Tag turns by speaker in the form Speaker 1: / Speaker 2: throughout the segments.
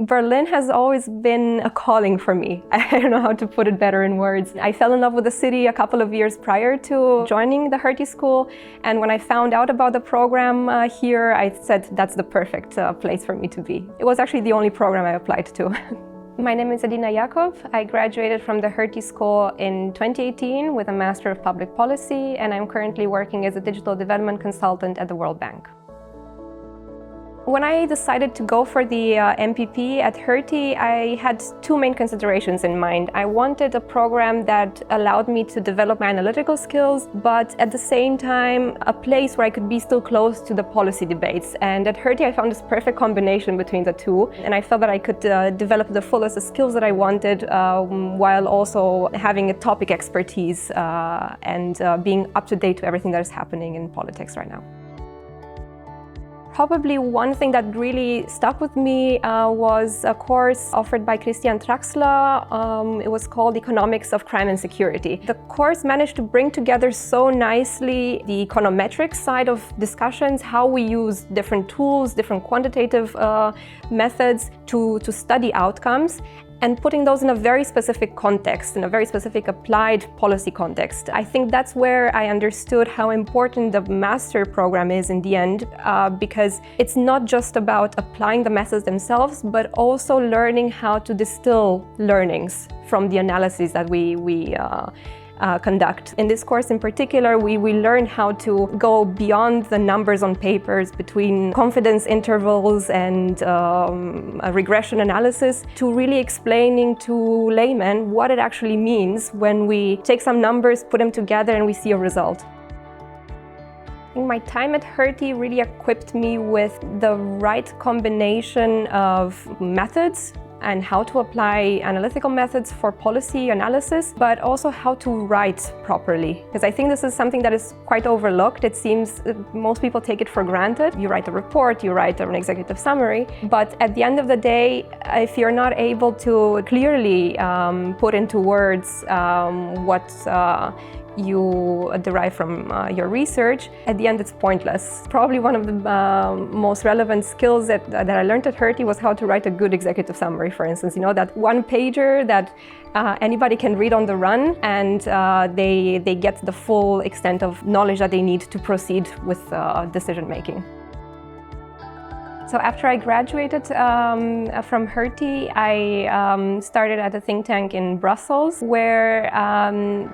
Speaker 1: Berlin has always been a calling for me. I don't know how to put it better in words. I fell in love with the city a couple of years prior to joining the Hertie School, and when I found out about the program here, I said that's the perfect place for me to be. It was actually the only program I applied to. My name is Nadina Iacob. I graduated from the Hertie School in 2018 with a Master of Public Policy, and I'm currently working as a digital development consultant at the World Bank. When I decided to go for the MPP at Hertie, I had two main considerations in mind. I wanted a program that allowed me to develop my analytical skills, but at the same time, a place where I could be still close to the policy debates. And at Hertie, I found this perfect combination between the two. And I felt that I could develop the fullest skills that I wanted while also having a topic expertise and being up to date to everything that is happening in politics right now. Probably one thing that really stuck with me was a course offered by Christian Traxler. It was called Economics of Crime and Security. The course managed to bring together so nicely the econometric side of discussions, how we use different tools, different quantitative methods to study outcomes, and putting those in a very specific context, in a very specific applied policy context. I think that's where I understood how important the master program is in the end, because it's not just about applying the methods themselves, but also learning how to distill learnings from the analyses that we conduct. In this course in particular, we learned how to go beyond the numbers on papers between confidence intervals and a regression analysis to really explaining to laymen what it actually means when we take some numbers, put them together, and we see a result. My time at Hertie really equipped me with the right combination of methods and how to apply analytical methods for policy analysis, but also how to write properly. Because I think this is something that is quite overlooked. It seems most people take it for granted. You write a report, you write an executive summary, but at the end of the day, if you're not able to clearly put into words what you derive from your research, at the end it's pointless. Probably one of the most relevant skills that I learned at Hertie was how to write a good executive summary, for instance. You know, that one pager that anybody can read on the run, and they get the full extent of knowledge that they need to proceed with decision making. So after I graduated from Hertie, I started at a think tank in Brussels, where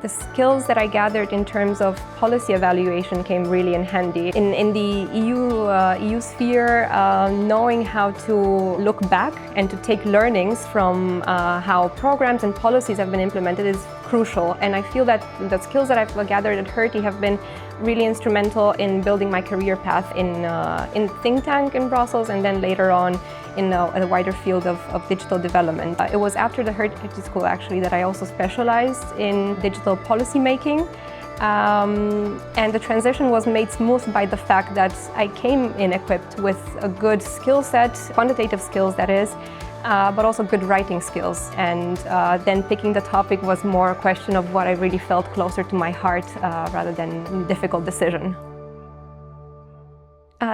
Speaker 1: the skills that I gathered in terms of policy evaluation came really in handy. In the EU sphere, knowing how to look back and to take learnings from how programs and policies have been implemented is crucial. And I feel that the skills that I've gathered at Hertie have been really instrumental in building my career path in think tank in Brussels, and then later on in a wider field of digital development. It was after the Hertie School actually that I also specialized in digital policy making. And the transition was made smooth by the fact that I came in equipped with a good skill set, quantitative skills that is, but also good writing skills. And then picking the topic was more a question of what I really felt closer to my heart rather than a difficult decision.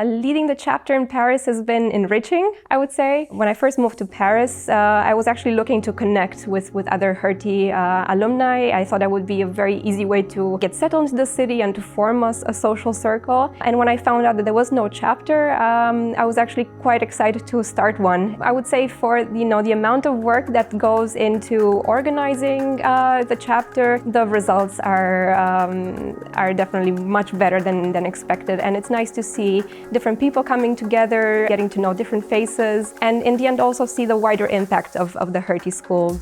Speaker 1: Leading the chapter in Paris has been enriching, I would say. When I first moved to Paris, I was actually looking to connect with other Hertie alumni. I thought that would be a very easy way to get settled into the city and to form a social circle. And when I found out that there was no chapter, I was actually quite excited to start one. I would say for the amount of work that goes into organizing the chapter, the results are definitely much better than expected. And it's nice to see different people coming together, getting to know different faces, and in the end also see the wider impact of the Hertie School.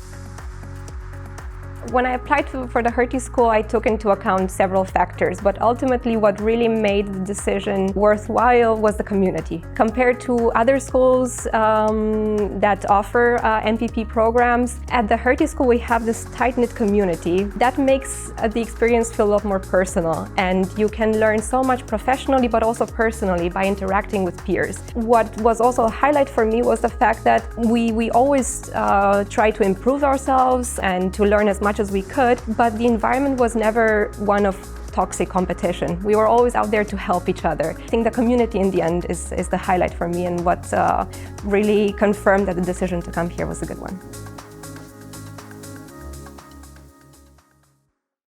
Speaker 1: When I applied for the Hertie School, I took into account several factors, but ultimately what really made the decision worthwhile was the community. Compared to other schools that offer MPP programs, at the Hertie School we have this tight-knit community that makes the experience feel a lot more personal, and you can learn so much professionally but also personally by interacting with peers. What was also a highlight for me was the fact that we always try to improve ourselves and to learn as much as we could, but the environment was never one of toxic competition. We were always out there to help each other. I think the community in the end is the highlight for me, and what really confirmed that the decision to come here was a good one.